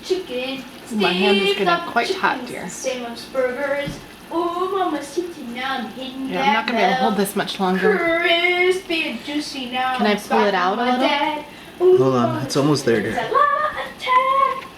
Chicken. My hand is getting quite hot, dear. Same as burgers. Oh, mama, sitting now. Yeah, I'm not gonna be able to hold this much longer. Crispy and juicy now. Can I pull it out a little? Hold on, it's almost there, dear.